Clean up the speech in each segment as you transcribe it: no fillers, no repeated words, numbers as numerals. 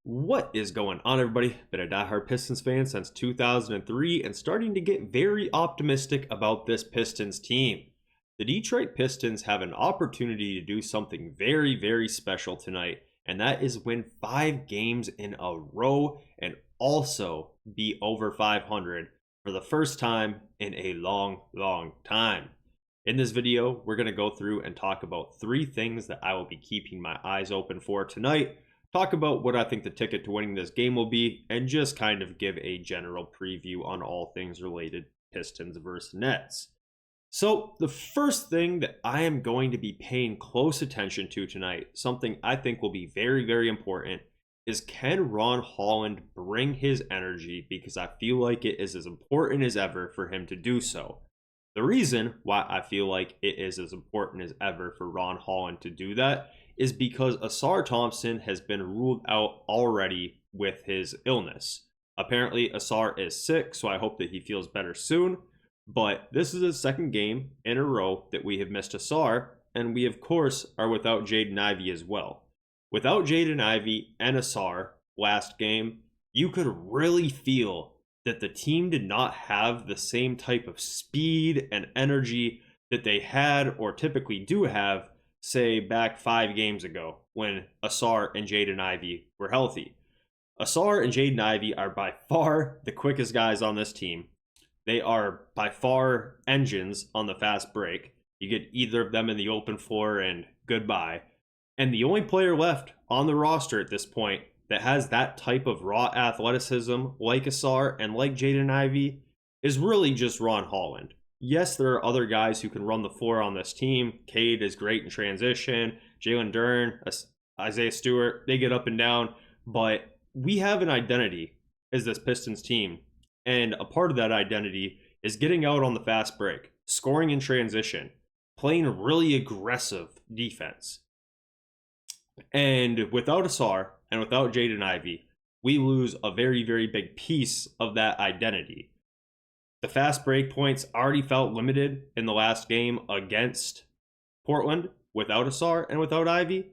What is going on, everybody? Been a diehard Pistons fan since 2003 and starting to get very optimistic about this Pistons team. The Detroit Pistons have an opportunity to do something very, very special tonight, and that is win 5 games in a row and also be over 500 for the first time in a long, long time. In this video, we're going to go through and talk about 3 things that I will be keeping my eyes open for tonight, talk about what I think the ticket to winning this game will be, and just kind of give a general preview on all things related Pistons versus Nets. So the first thing that I am going to be paying close attention to tonight, something I think will be very, very important, is can Ron Holland bring his energy, because I feel like it is as important as ever for him to do so. The reason why I feel like it is as important as ever for Ron Holland to do that is because Ausar Thompson has been ruled out already with his illness. Apparently, Ausar is sick, so I hope that he feels better soon. But this is the second game in a row that we have missed Ausar, and we, of course, are without Jaden Ivey as well. Without Jaden Ivey and Ausar last game, you could really feel that the team did not have the same type of speed and energy that they had or typically do have, say, back 5 games ago when Ausar and Jaden Ivey were healthy. Ausar and Jaden Ivey are by far the quickest guys on this team. They are by far engines on the fast break. You get either of them in the open floor and goodbye. And the only player left on the roster at this point that has that type of raw athleticism like Ausar and like Jaden Ivey is really just Ron Holland. Yes, there are other guys who can run the floor on this team. Cade is great in transition. Jalen Duren, Isaiah Stewart, they get up and down. But we have an identity as this Pistons team. And a part of that identity is getting out on the fast break, scoring in transition, playing really aggressive defense. And without Ausar and without Jaden Ivey, we lose a very, very big piece of that identity. The fast break points already felt limited in the last game against Portland without Ausar and without Ivey.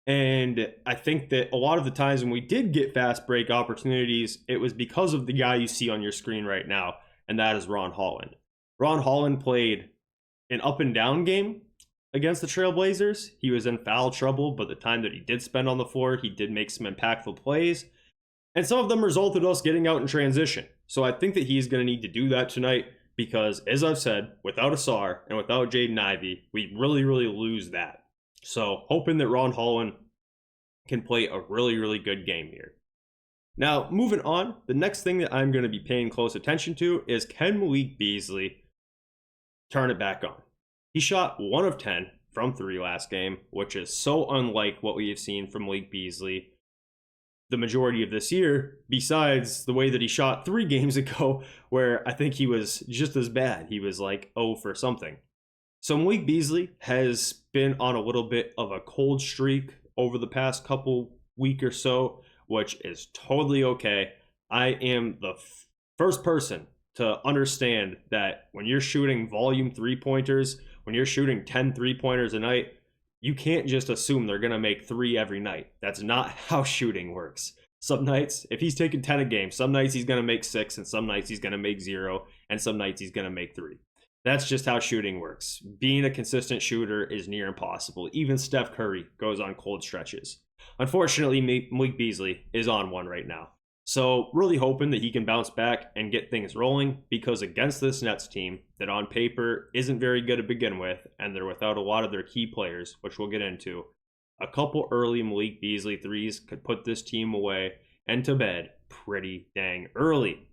And I think that a lot of the times when we did get fast break opportunities, it was because of the guy you see on your screen right now, and that is Ron Holland. Ron Holland played an up and down game against the Trailblazers. He was in foul trouble, but the time that he did spend on the floor, he did make some impactful plays. And some of them resulted us getting out in transition. So I think that he's going to need to do that tonight because, as I've said, without Ausar and without Jaden Ivey, we really, really lose that. So hoping that Ron Holland can play a really, really good game here. Now, moving on, the next thing that I'm going to be paying close attention to is can Malik Beasley turn it back on? He shot 1 of 10 from 3 last game, which is so unlike what we have seen from Malik Beasley the majority of this year, besides the way that he shot 3 games ago, where I think he was just as bad. He was like 0 for something. So Malik Beasley has been on a little bit of a cold streak over the past couple week or so, which is totally okay. I am the first person to understand that when you're shooting volume 3-pointers, when you're shooting 10 3-pointers a night, you can't just assume they're going to make 3 every night. That's not how shooting works. Some nights, if he's taking 10 a game, some nights he's going to make 6, and some nights he's going to make 0, and some nights he's going to make 3. That's just how shooting works. Being a consistent shooter is near impossible. Even Steph Curry goes on cold stretches. Unfortunately, Malik Beasley is on one right now. So really hoping that he can bounce back and get things rolling, because against this Nets team that on paper isn't very good to begin with, and they're without a lot of their key players, which we'll get into, a couple early Malik Beasley threes could put this team away and to bed pretty dang early.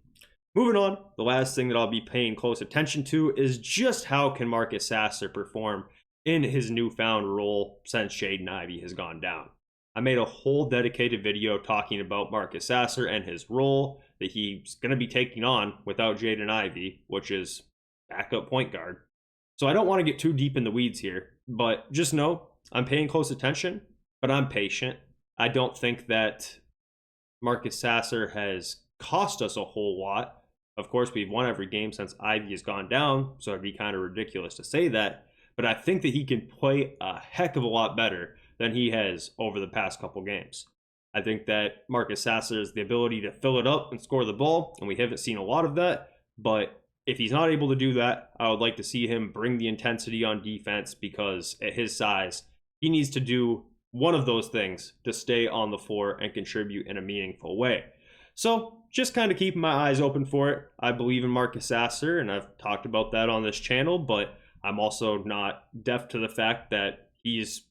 Moving on, the last thing that I'll be paying close attention to is just how can Marcus Sasser perform in his newfound role since Jaden Ivey has gone down. I made a whole dedicated video talking about Marcus Sasser and his role that he's going to be taking on without Jaden Ivey, which is backup point guard. So I don't want to get too deep in the weeds here, but just know I'm paying close attention, but I'm patient. I don't think that Marcus Sasser has cost us a whole lot. Of course, we've won every game since Ivey has gone down, so it'd be kind of ridiculous to say that. But I think that he can play a heck of a lot better than he has over the past couple games. I think that Marcus Sasser has the ability to fill it up and score the ball, and we haven't seen a lot of that. But if he's not able to do that, I would like to see him bring the intensity on defense, because at his size, he needs to do one of those things to stay on the floor and contribute in a meaningful way. So just kind of keeping my eyes open for it. I believe in Marcus Sasser, and I've talked about that on this channel, but I'm also not deaf to the fact that he's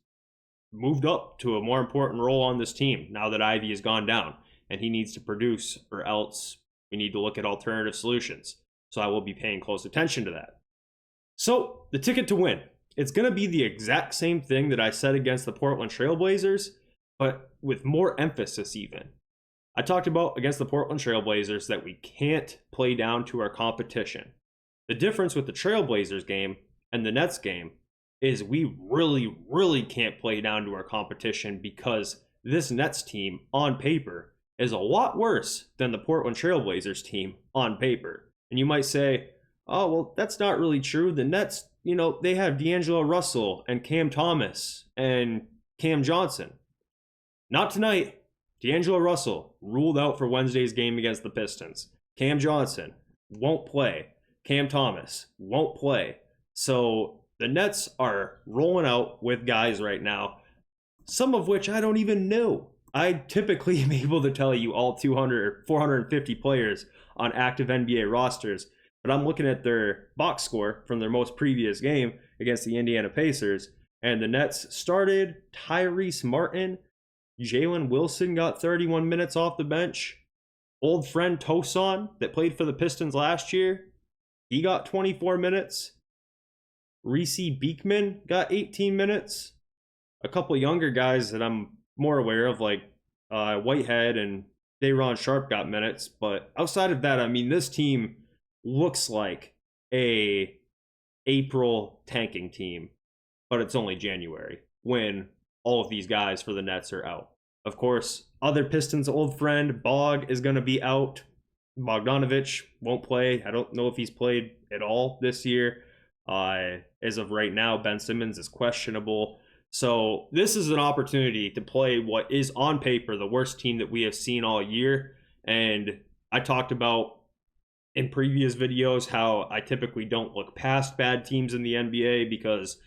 moved up to a more important role on this team now that Ivey has gone down, and he needs to produce, or else we need to look at alternative solutions. So I will be paying close attention to that. So the ticket to win, it's going to be the exact same thing that I said against the Portland Trailblazers, but with more emphasis even. I talked about against the Portland Trailblazers that we can't play down to our competition. The difference with the Trailblazers game and the Nets game is we really, really can't play down to our competition, because this Nets team on paper is a lot worse than the Portland Trailblazers team on paper. And you might say, oh, well, that's not really true. The Nets, they have D'Angelo Russell and Cam Thomas and Cam Johnson. Not tonight. D'Angelo Russell ruled out for Wednesday's game against the Pistons. Cam Johnson won't play. Cam Thomas won't play. So the Nets are rolling out with guys right now, some of which I don't even know. I typically am able to tell you all 200 or 450 players on active NBA rosters, but I'm looking at their box score from their most previous game against the Indiana Pacers, and the Nets started Tyrese Martin. Jalen Wilson got 31 minutes off the bench. Old friend Tosan, that played for the Pistons last year, he got 24 minutes. Reese Beekman got 18 minutes. A couple younger guys that I'm more aware of, like Whitehead and Day'Ron Sharpe, got minutes. But outside of that, I mean, this team looks like a April tanking team, but it's only January when all of these guys for the Nets are out. Of course, other Pistons old friend Bog is going to be out. Bogdanovich won't play. I don't know if he's played at all this year. As of right now, Ben Simmons is questionable. So this is an opportunity to play what is on paper the worst team that we have seen all year. And I talked about in previous videos how I typically don't look past bad teams in the NBA because,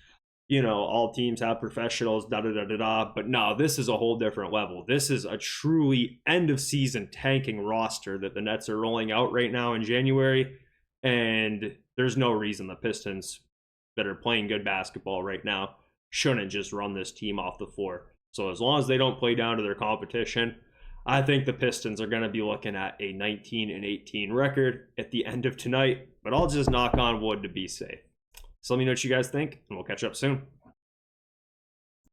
all teams have professionals, da-da-da-da-da. But no, this is a whole different level. This is a truly end-of-season tanking roster that the Nets are rolling out right now in January. And there's no reason the Pistons that are playing good basketball right now shouldn't just run this team off the floor. So as long as they don't play down to their competition, I think the Pistons are going to be looking at a 19-18 record at the end of tonight. But I'll just knock on wood to be safe. So let me know what you guys think, and we'll catch up soon.